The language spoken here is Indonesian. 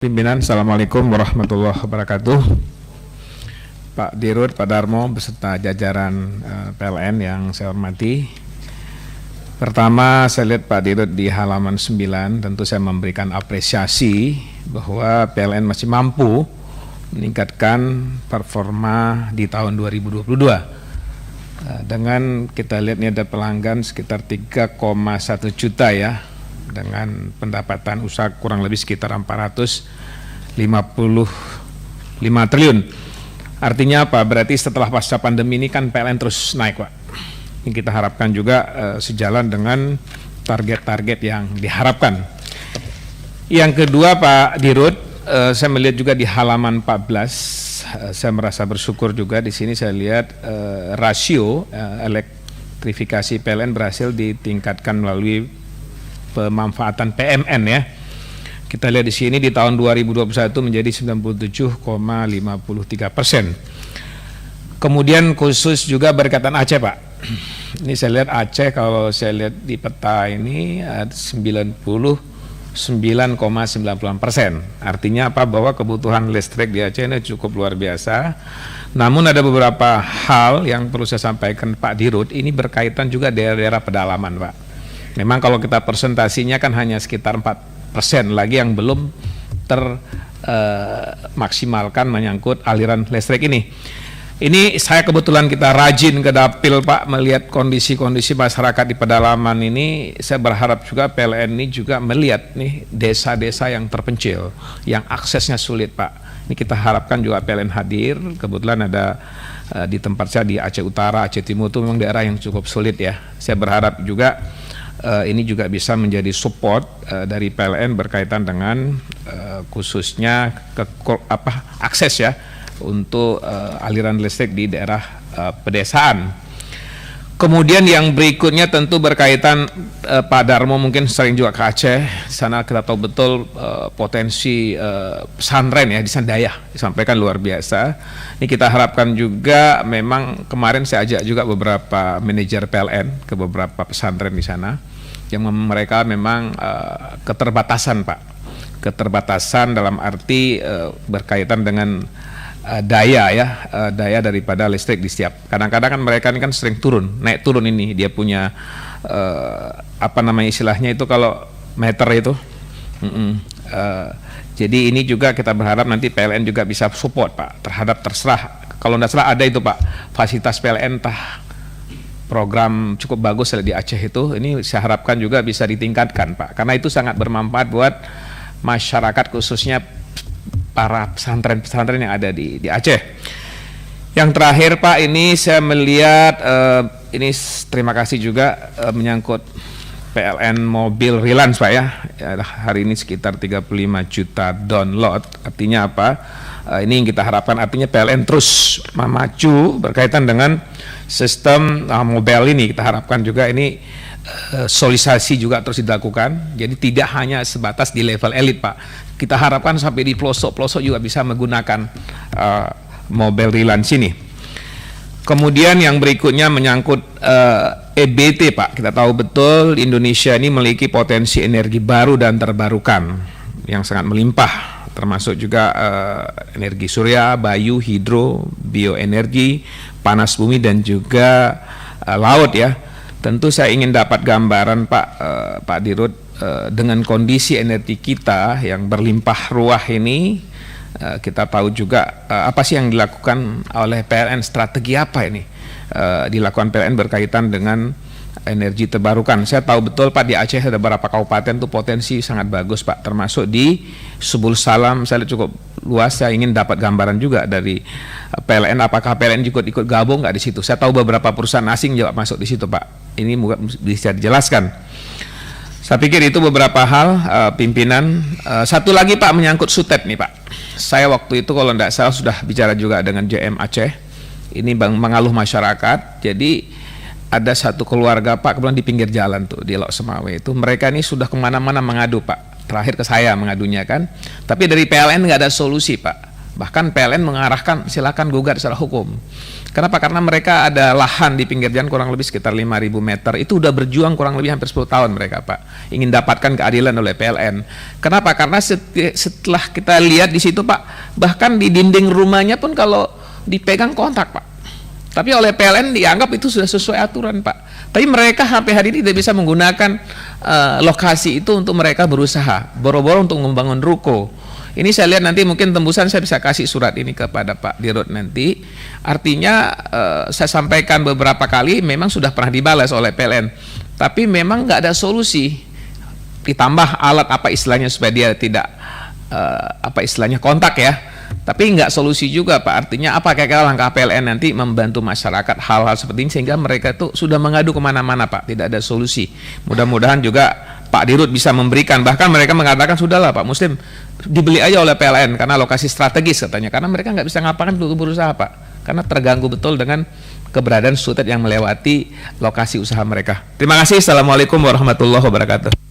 Pimpinan, Assalamualaikum warahmatullahi wabarakatuh. Pak Dirut, Pak Darmo, beserta jajaran PLN yang saya hormati. Pertama, saya lihat Pak Dirut di halaman 9, tentu saya memberikan apresiasi bahwa PLN masih mampu meningkatkan performa di tahun 2022. Dengan kita lihat ini ada pelanggan sekitar 3,1 juta ya, dengan pendapatan usaha kurang lebih sekitar 455 triliun. Artinya apa? Berarti setelah pasca pandemi ini kan PLN terus naik, Pak. Ini kita harapkan juga sejalan dengan target-target yang diharapkan. Yang kedua, Pak Dirut, saya melihat juga di halaman 14, saya merasa bersyukur juga di sini saya lihat rasio elektrifikasi PLN berhasil ditingkatkan melalui pemanfaatan PMN ya. Kita lihat di sini di tahun 2021 menjadi 97,53%. Kemudian khusus juga berkaitan Aceh, Pak. Ini saya lihat Aceh, kalau saya lihat di peta ini 99,90%. Artinya apa? Bahwa kebutuhan listrik di Aceh ini cukup luar biasa. Namun ada beberapa hal yang perlu saya sampaikan Pak Dirut, ini berkaitan juga daerah-daerah pedalaman, Pak. Memang kalau kita presentasinya kan hanya sekitar 4% lagi yang belum termaksimalkan menyangkut aliran listrik ini. Ini saya kebetulan kita rajin ke dapil, Pak, melihat kondisi-kondisi masyarakat di pedalaman ini. Saya berharap juga PLN ini juga melihat nih desa-desa yang terpencil, yang aksesnya sulit, Pak. Ini kita harapkan juga PLN hadir. Kebetulan ada di tempat saya di Aceh Utara, Aceh Timur itu memang daerah yang cukup sulit ya. Saya berharap juga ini juga bisa menjadi support dari PLN berkaitan dengan khususnya akses ya untuk aliran listrik di daerah pedesaan. Kemudian yang berikutnya tentu berkaitan Pak Darmo mungkin sering juga ke Aceh. Di sana kita tahu betul potensi pesantren ya di sana daya disampaikan luar biasa. Ini kita harapkan juga, memang kemarin saya ajak juga beberapa manajer PLN ke beberapa pesantren di sana yang mereka memang keterbatasan, Pak. Keterbatasan dalam arti berkaitan dengan daya ya, daya daripada listrik di setiap. Kadang-kadang kan mereka ini kan sering naik turun ini. Dia punya apa namanya istilahnya itu kalau meter itu. Jadi ini juga kita berharap nanti PLN juga bisa support, Pak, terhadap terserah. Kalau tidak salah ada itu, Pak, fasilitas PLN program cukup bagus di Aceh itu. Ini saya harapkan juga bisa ditingkatkan, Pak, karena itu sangat bermanfaat buat masyarakat, khususnya para pesantren-pesantren yang ada di Aceh. Yang terakhir, Pak, ini saya melihat ini terima kasih juga menyangkut PLN mobil relance, Pak ya. Hari ini sekitar 35 juta download. Artinya apa? Ini yang kita harapkan, artinya PLN terus maju berkaitan dengan sistem mobile ini. Kita harapkan juga ini sosialisasi juga terus dilakukan. Jadi tidak hanya sebatas di level elit, Pak. Kita harapkan sampai di pelosok-pelosok juga bisa menggunakan mobile relance ini. Kemudian yang berikutnya menyangkut EBT, Pak. Kita tahu betul Indonesia ini memiliki potensi energi baru dan terbarukan yang sangat melimpah, termasuk juga energi surya, bayu, hidro, bioenergi, panas bumi, dan juga laut ya. Tentu saya ingin dapat gambaran, Pak Dirut, dengan kondisi energi kita yang berlimpah ruah ini. Kita tahu juga apa sih yang dilakukan oleh PLN, strategi apa ini dilakukan PLN berkaitan dengan energi terbarukan. Saya tahu betul, Pak, di Aceh ada beberapa kabupaten tuh potensi sangat bagus, Pak, termasuk di Subul Salam. Saya lihat cukup luas. Saya ingin dapat gambaran juga dari PLN, apakah PLN juga ikut gabung nggak di situ. Saya tahu beberapa perusahaan asing juga masuk di situ, Pak. Ini bisa dijelaskan. Saya pikir itu beberapa hal, pimpinan. Satu lagi, Pak, menyangkut SUTEP nih, Pak. Saya waktu itu kalau tidak salah sudah bicara juga dengan JM Aceh. Ini mengaluh masyarakat. Jadi ada satu keluarga, Pak, kebetulan di pinggir jalan tuh di Lok Semawe itu. Mereka ini sudah kemana-mana mengadu, Pak. Terakhir ke saya mengadunya kan. Tapi dari PLN nggak ada solusi, Pak. Bahkan PLN mengarahkan silakan gugat secara hukum. Kenapa? Karena mereka ada lahan di pinggir jalan kurang lebih sekitar 5.000 meter. Itu udah berjuang kurang lebih hampir 10 tahun mereka, Pak. Ingin dapatkan keadilan oleh PLN. Kenapa? Karena setelah kita lihat di situ, Pak, bahkan di dinding rumahnya pun kalau dipegang kontak, Pak. Tapi oleh PLN dianggap itu sudah sesuai aturan, Pak. Tapi mereka sampai hari ini tidak bisa menggunakan lokasi itu untuk mereka berusaha. Boro-boro untuk membangun ruko. Ini saya lihat nanti mungkin tembusan saya bisa kasih surat ini kepada Pak Dirut nanti. Artinya saya sampaikan beberapa kali memang sudah pernah dibalas oleh PLN. Tapi memang nggak ada solusi. Ditambah alat apa istilahnya supaya dia tidak apa istilahnya kontak ya. Tapi nggak solusi juga, Pak. Artinya apa kira-kira langkah PLN nanti membantu masyarakat hal-hal seperti ini sehingga mereka itu sudah mengadu kemana-mana, Pak. Tidak ada solusi. Mudah-mudahan juga Pak Dirut bisa memberikan. Bahkan mereka mengatakan sudahlah Pak Muslim dibeli aja oleh PLN karena lokasi strategis katanya. Karena mereka nggak bisa ngapain untuk berusaha, Pak. Karena terganggu betul dengan keberadaan sutet yang melewati lokasi usaha mereka. Terima kasih. Assalamualaikum warahmatullahi wabarakatuh.